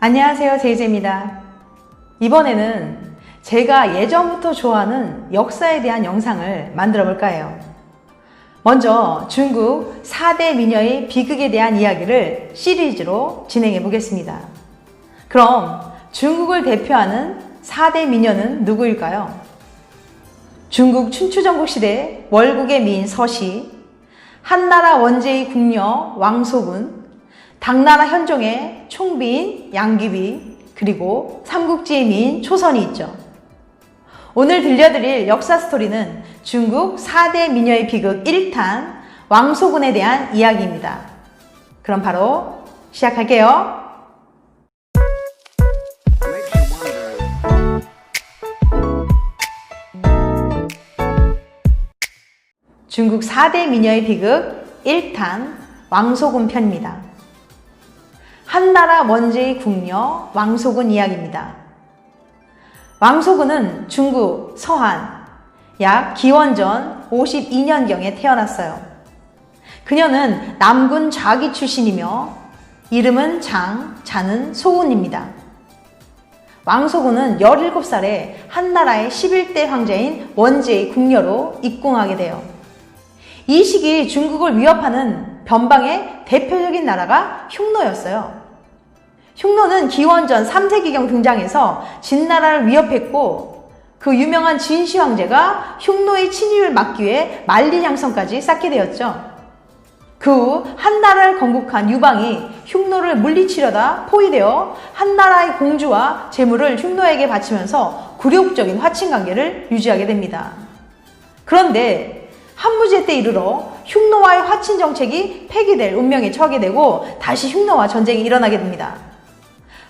안녕하세요, 제이제입니다. 이번에는 제가 예전부터 좋아하는 역사에 대한 영상을 만들어 볼까 해요. 먼저 중국 4대 미녀의 비극에 대한 이야기를 시리즈로 진행해 보겠습니다. 그럼 중국을 대표하는 4대 미녀는 누구일까요? 중국 춘추전국 시대 월국의 미인 서시, 한나라 원제의 궁녀 왕소군, 당나라 현종의 총비인 양귀비, 그리고 삼국지의 미인 초선이 있죠. 오늘 들려드릴 역사 스토리는 중국 4대 미녀의 비극 1탄 왕소군에 대한 이야기입니다. 그럼 바로 시작할게요. 중국 4대 미녀의 비극 1탄 왕소군 편입니다. 한나라 원제의 궁녀 왕소군 이야기입니다. 왕소군은 중국 서한 약 기원전 52년경에 태어났어요. 그녀는 남군 좌기 출신이며 이름은 자는 소군입니다. 왕소군은 17살에 한나라의 11대 황제인 원제의 궁녀로 입궁하게 돼요. 이 시기 중국을 위협하는 변방의 대표적인 나라가 흉노였어요. 흉노는 기원전 3세기경 등장해서 진나라를 위협했고 그 유명한 진시 황제가 흉노의 침입을 막기 위해 만리장성까지 쌓게 되었죠. 그 후 한나라를 건국한 유방이 흉노를 물리치려다 포위되어 한나라의 공주와 재물을 흉노에게 바치면서 굴욕적인 화친관계를 유지하게 됩니다. 그런데 한무제 때 이르러 흉노와의 화친 정책이 폐기될 운명에 처하게 되고 다시 흉노와 전쟁이 일어나게 됩니다.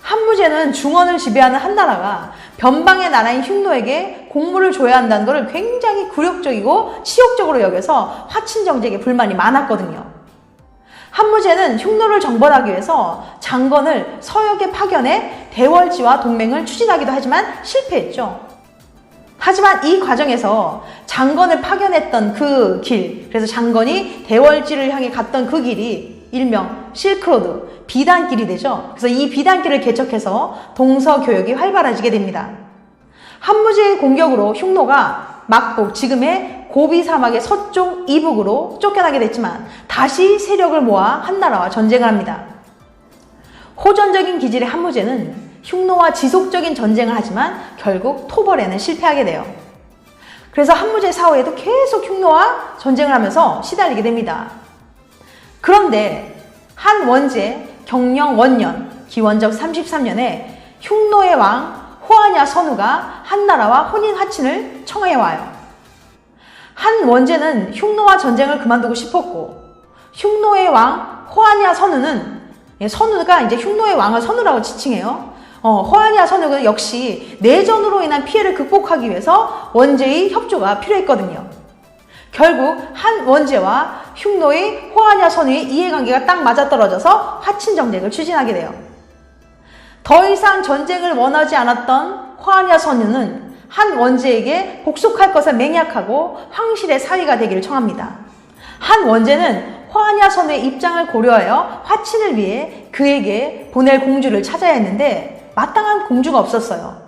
한무제는 중원을 지배하는 한나라가 변방의 나라인 흉노에게 공물을 줘야 한다는 것을 굉장히 굴욕적이고 치욕적으로 여겨서 화친 정책에 불만이 많았거든요. 한무제는 흉노를 정벌하기 위해서 장건을 서역에 파견해 대월지와 동맹을 추진하기도 하지만 실패했죠. 하지만 이 과정에서 장건을 파견했던 그 길, 그래서 장건이 대월지를 향해 갔던 그 길이 일명 실크로드, 비단길이 되죠. 그래서 이 비단길을 개척해서 동서교역이 활발해지게 됩니다. 한무제의 공격으로 흉노가 막북, 지금의 고비 사막의 서쪽 이북으로 쫓겨나게 됐지만 다시 세력을 모아 한나라와 전쟁을 합니다. 호전적인 기질의 한무제는 흉노와 지속적인 전쟁을 하지만 결국 토벌에는 실패하게 돼요. 그래서 한무제 사후에도 계속 흉노와 전쟁을 하면서 시달리게 됩니다. 그런데 한 원제 경령 원년 기원적 33년에 흉노의 왕 호하냐 선우가 한나라와 혼인 화친을 청해와요. 한 원제는 흉노와 전쟁을 그만두고 싶었고 흉노의 왕 호하냐 선우는 선우가 이제 흉노의 왕을 선우라고 지칭해요. 호하냐 선우는 역시 내전으로 인한 피해를 극복하기 위해서 원제의 협조가 필요했거든요. 결국 한 원제와 흉노의 호하냐 선우의 이해관계가 딱 맞아떨어져서 화친 정책을 추진하게 돼요. 더 이상 전쟁을 원하지 않았던 호하냐 선우는 한 원제에게 복속할 것을 맹약하고 황실의 사위가 되기를 청합니다. 한 원제는 호하냐 선우의 입장을 고려하여 화친을 위해 그에게 보낼 공주를 찾아야 했는데 마땅한 공주가 없었어요.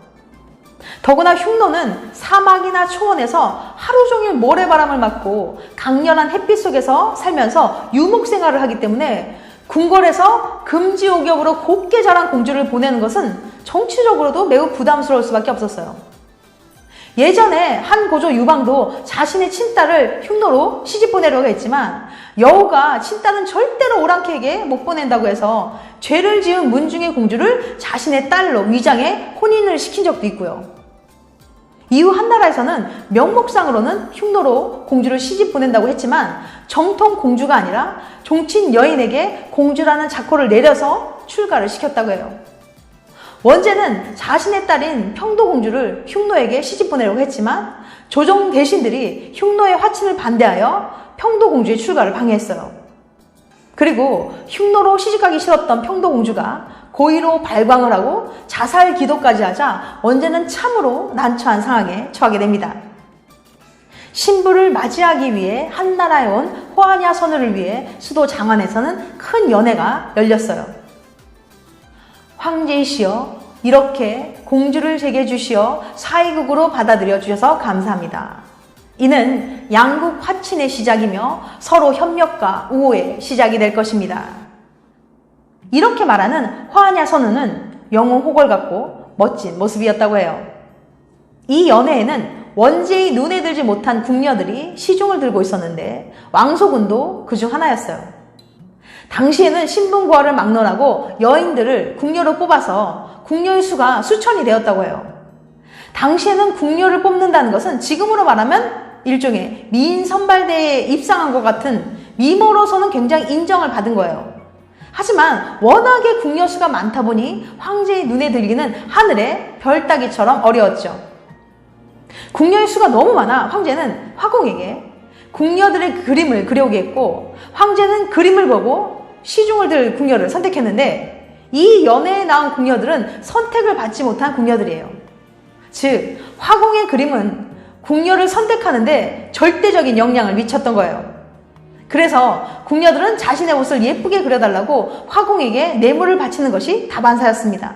더구나 흉노는 사막이나 초원에서 하루 종일 모래바람을 맞고 강렬한 햇빛 속에서 살면서 유목 생활을 하기 때문에 궁궐에서 금지옥역으로 곱게 자란 공주를 보내는 것은 정치적으로도 매우 부담스러울 수밖에 없었어요. 예전에 한 고조 유방도 자신의 친딸을 흉노로 시집 보내려고 했지만 여우가 친딸은 절대로 오랑캐에게 못 보낸다고 해서 죄를 지은 문중의 공주를 자신의 딸로 위장해 혼인을 시킨 적도 있고요. 이후 한나라에서는 명목상으로는 흉노로 공주를 시집 보낸다고 했지만 정통 공주가 아니라 종친 여인에게 공주라는 자코를 내려서 출가를 시켰다고 해요. 원제는 자신의 딸인 평도공주를 흉노에게 시집 보내려고 했지만 조정 대신들이 흉노의 화친을 반대하여 평도공주의 출가를 방해했어요. 그리고 흉노로 시집가기 싫었던 평도공주가 고의로 발광을 하고 자살 기도까지 하자 원제는 참으로 난처한 상황에 처하게 됩니다. 신부를 맞이하기 위해 한나라에 온 호하냐 선우를 위해 수도 장안에서는 큰 연회가 열렸어요. 황제이시여, 이렇게 공주를 제게 주시어 사위국으로 받아들여 주셔서 감사합니다. 이는 양국 화친의 시작이며 서로 협력과 우호의 시작이 될 것입니다. 이렇게 말하는 화하냐 선우는 영웅 호걸 같고 멋진 모습이었다고 해요. 이 연회에는 원제의 눈에 들지 못한 궁녀들이 시중을 들고 있었는데 왕소군도 그중 하나였어요. 당시에는 신분고하를 막론하고 여인들을 궁녀로 뽑아서 궁녀의 수가 수천이 되었다고 해요. 당시에는 궁녀를 뽑는다는 것은 지금으로 말하면 일종의 미인 선발대회에 입상한 것 같은 미모로서는 굉장히 인정을 받은 거예요. 하지만 워낙에 궁녀 수가 많다 보니 황제의 눈에 들기는 하늘의 별 따기처럼 어려웠죠. 궁녀의 수가 너무 많아 황제는 화공에게 궁녀들의 그림을 그려오게 했고, 황제는 그림을 보고 시중을 들 궁녀를 선택했는데 이 연회에 나온 궁녀들은 선택을 받지 못한 궁녀들이에요. 즉 화공의 그림은 궁녀를 선택하는데 절대적인 영향을 미쳤던 거예요. 그래서 궁녀들은 자신의 옷을 예쁘게 그려달라고 화공에게 뇌물을 바치는 것이 다반사였습니다.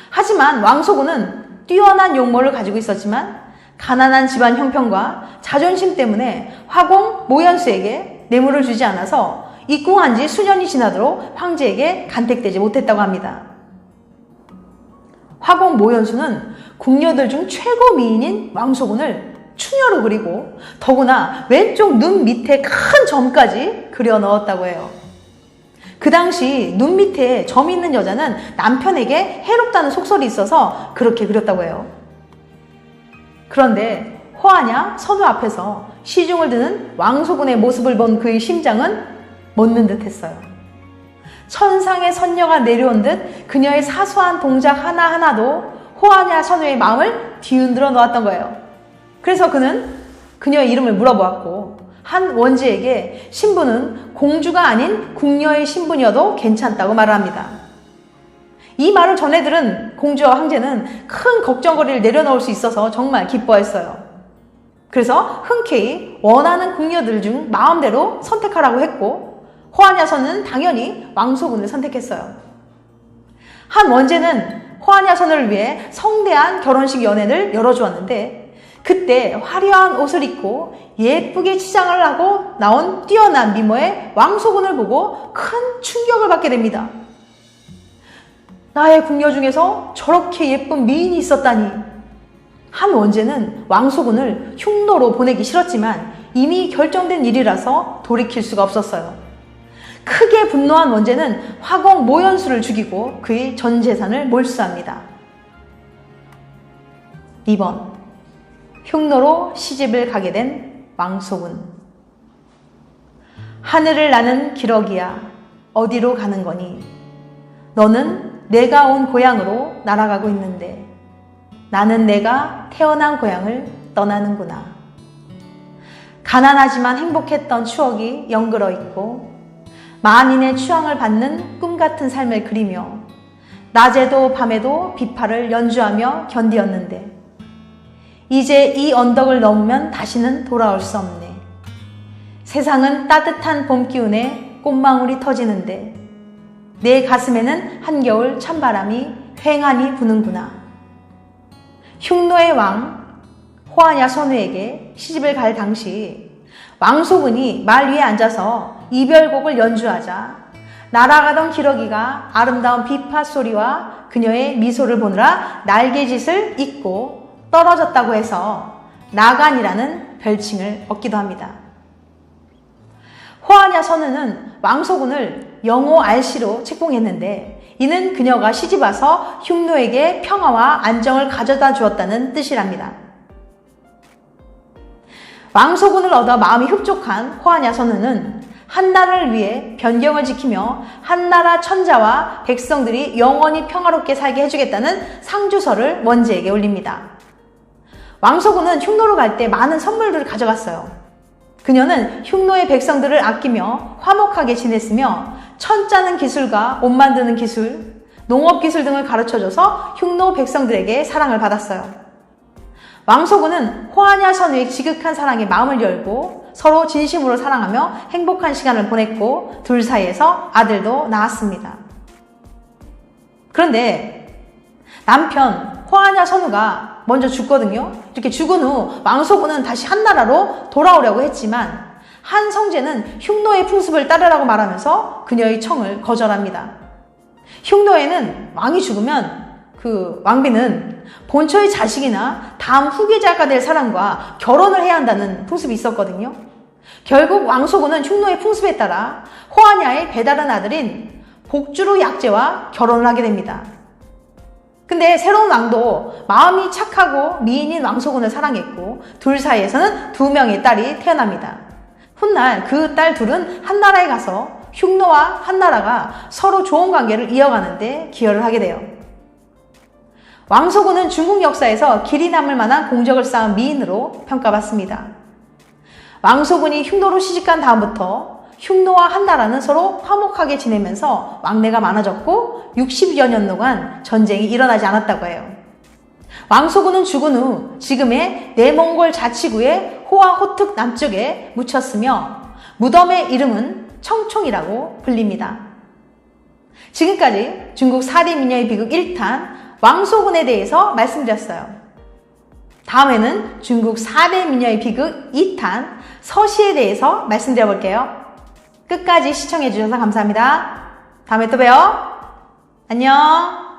하지만 왕소군은 뛰어난 용모를 가지고 있었지만 가난한 집안 형편과 자존심 때문에 화공 모연수에게 뇌물을 주지 않아서 입궁한 지 수년이 지나도록 황제에게 간택되지 못했다고 합니다. 화공 모연수는 궁녀들 중 최고 미인인 왕소군을 추녀로 그리고 더구나 왼쪽 눈 밑에 큰 점까지 그려 넣었다고 해요. 그 당시 눈 밑에 점이 있는 여자는 남편에게 해롭다는 속설이 있어서 그렇게 그렸다고 해요. 그런데 화하냐 선우 앞에서 시중을 드는 왕소군의 모습을 본 그의 심장은 멎는 듯 했어요. 천상의 선녀가 내려온 듯 그녀의 사소한 동작 하나하나도 화하냐 선우의 마음을 뒤흔들어 놓았던 거예요. 그래서 그는 그녀의 이름을 물어보았고, 한 원지에게 신부는 공주가 아닌 궁녀의 신분이어도 괜찮다고 말을 합니다. 이 말을 전해들은 공주와 황제는 큰 걱정거리를 내려놓을 수 있어서 정말 기뻐했어요. 그래서 흔쾌히 원하는 궁녀들 중 마음대로 선택하라고 했고, 화하냐 선은 당연히 왕소군을 선택했어요. 한 원제는 화하냐 선을 위해 성대한 결혼식 연회를 열어주었는데, 그때 화려한 옷을 입고 예쁘게 치장을 하고 나온 뛰어난 미모의 왕소군을 보고 큰 충격을 받게 됩니다. 나의 궁녀 중에서 저렇게 예쁜 미인이 있었다니. 한 원제는 왕소군을 흉노로 보내기 싫었지만 이미 결정된 일이라서 돌이킬 수가 없었어요. 크게 분노한 원제는 화공 모연수를 죽이고 그의 전 재산을 몰수합니다. 2번, 흉노로 시집을 가게 된 왕소군. 하늘을 나는 기러기야, 어디로 가는 거니? 너는 내가 온 고향으로 날아가고 있는데 나는 내가 태어난 고향을 떠나는구나. 가난하지만 행복했던 추억이 연그러 있고 만인의 추앙을 받는 꿈같은 삶을 그리며 낮에도 밤에도 비파를 연주하며 견디었는데 이제 이 언덕을 넘으면 다시는 돌아올 수 없네. 세상은 따뜻한 봄 기운에 꽃망울이 터지는데 내 가슴에는 한겨울 찬바람이 휑하니 부는구나. 흉노의 왕 화하냐 선우에게 시집을 갈 당시 왕소군이 말 위에 앉아서 이별곡을 연주하자 날아가던 기러기가 아름다운 비파 소리와 그녀의 미소를 보느라 날개짓을 잊고 떨어졌다고 해서 나간이라는 별칭을 얻기도 합니다. 화하냐 선우는 왕소군을 영호 알씨로 책봉했는데 이는 그녀가 시집와서 흉노에게 평화와 안정을 가져다 주었다는 뜻이랍니다. 왕소군을 얻어 마음이 흡족한 화하냐 선우는 한나라를 위해 변경을 지키며 한나라 천자와 백성들이 영원히 평화롭게 살게 해주겠다는 상주서를 원제에게 올립니다. 왕소군은 흉노로 갈 때 많은 선물들을 가져갔어요. 그녀는 흉노의 백성들을 아끼며 화목하게 지냈으며 천 짜는 기술과 옷 만드는 기술, 농업 기술 등을 가르쳐줘서 흉노 백성들에게 사랑을 받았어요. 왕소군은 화하냐 선우의 지극한 사랑에 마음을 열고 서로 진심으로 사랑하며 행복한 시간을 보냈고 둘 사이에서 아들도 낳았습니다. 그런데 남편 호하냐 선우가 먼저 죽거든요. 이렇게 죽은 후 왕소군은 다시 한나라로 돌아오려고 했지만 한성재는 흉노의 풍습을 따르라고 말하면서 그녀의 청을 거절합니다. 흉노에는 왕이 죽으면 그 왕비는 본처의 자식이나 다음 후계자가 될 사람과 결혼을 해야 한다는 풍습이 있었거든요. 결국 왕소군은 흉노의 풍습에 따라 호하냐의 배다른 아들인 복주루 약제와 결혼을 하게 됩니다. 근데 새로운 왕도 마음이 착하고 미인인 왕소군을 사랑했고 둘 사이에서는 2명의 딸이 태어납니다. 훗날 그 딸 둘은 한나라에 가서 흉노와 한나라가 서로 좋은 관계를 이어가는데 기여를 하게 돼요. 왕소군은 중국 역사에서 길이 남을 만한 공적을 쌓은 미인으로 평가받습니다. 왕소군이 흉노로 시집간 다음부터 흉노와 한나라는 서로 화목하게 지내면서 왕래가 많아졌고 60여 년 동안 전쟁이 일어나지 않았다고 해요. 왕소군은 죽은 후 지금의 내몽골 자치구의 호화호특 남쪽에 묻혔으며 무덤의 이름은 청총이라고 불립니다. 지금까지 중국 4대 미녀의 비극 1탄 왕소군에 대해서 말씀드렸어요. 다음에는 중국 4대 미녀의 비극 2탄 서시에 대해서 말씀드려 볼게요. 끝까지 시청해 주셔서 감사합니다. 다음에 또 봬요. 안녕.